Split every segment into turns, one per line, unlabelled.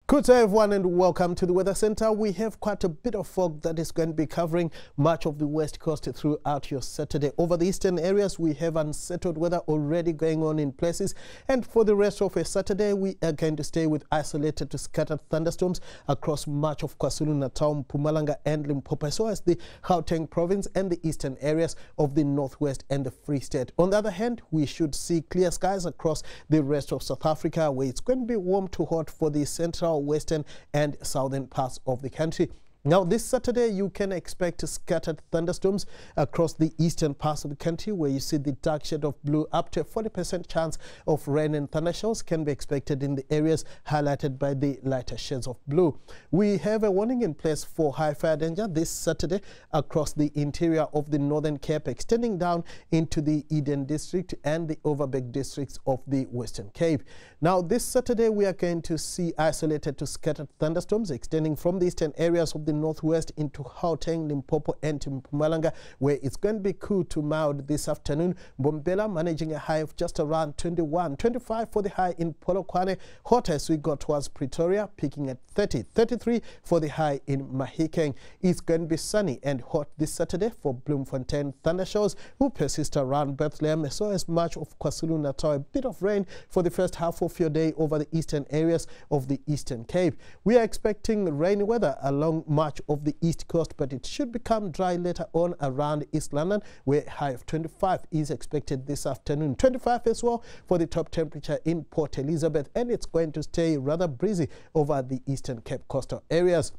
Good day everyone and welcome to the Weather Center. We have quite a bit of fog that is going to be covering much of the west coast throughout your Saturday. Over the eastern areas we have unsettled weather already going on in places, and for the rest of a Saturday we are going to stay with isolated to scattered thunderstorms across much of KwaZulu-Natal, Mpumalanga and Limpopo, as well as the Gauteng province and the eastern areas of the northwest and the Free State. On the other hand, we should see clear skies across the rest of South Africa, where it's going to be warm to hot for the central, western and southern parts of the country. Now, this Saturday, you can expect scattered thunderstorms across the eastern parts of the country, where you see the dark shade of blue. Up to a 40% chance of rain and thundershowers can be expected in the areas highlighted by the lighter shades of blue. We have a warning in place for high fire danger this Saturday across the interior of the Northern Cape, extending down into the Eden District and the Overberg districts of the Western Cape. Now, this Saturday, we are going to see isolated to scattered thunderstorms extending from the eastern areas of the northwest into Gauteng, Limpopo and Mpumalanga, where it's going to be cool to mild this afternoon. Mbombela managing a high of just around 21, 25 for the high in Polokwane. Hot as we go towards Pretoria, peaking at 30, 33 for the high in Mahikeng. It's going to be sunny and hot this Saturday for Bloemfontein. Thundershowers will persist around Bethlehem, as well as much of KwaZulu-Natal. A bit of rain for the first half of your day over the eastern areas of the Eastern Cape. We are expecting rainy weather along much of the east coast, but it should become dry later on around East London, where a high of 25 is expected this afternoon. 25 as well for the top temperature in Port Elizabeth, and it's going to stay rather breezy over the Eastern Cape coastal areas.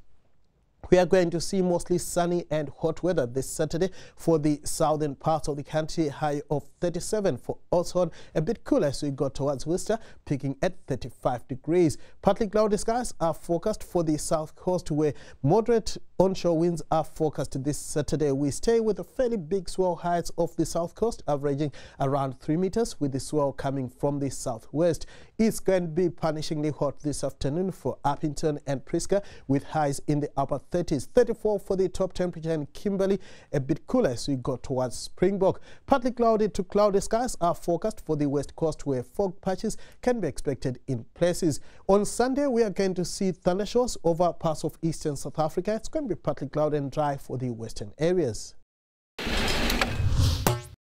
We are going to see mostly sunny and hot weather this Saturday for the southern parts of the country. High of 37 for Oudtshoorn, a bit cooler as we go towards Worcester, peaking at 35 degrees. Partly cloudy skies are forecast for the south coast, where moderate onshore winds are forecast this Saturday. We stay with a fairly big swell heights of the south coast, averaging around 3 meters, with the swell coming from the southwest. It's going to be punishingly hot this afternoon for Appington and Priska, with highs in the upper 30s. 34 for the top temperature in Kimberley, a bit cooler as we go towards Springbok. Partly cloudy to cloudy skies are forecast for the west coast, where fog patches can be expected in places. On Sunday, we are going to see thundershowers over parts of eastern South Africa. It's going to be partly cloudy and dry for the western areas.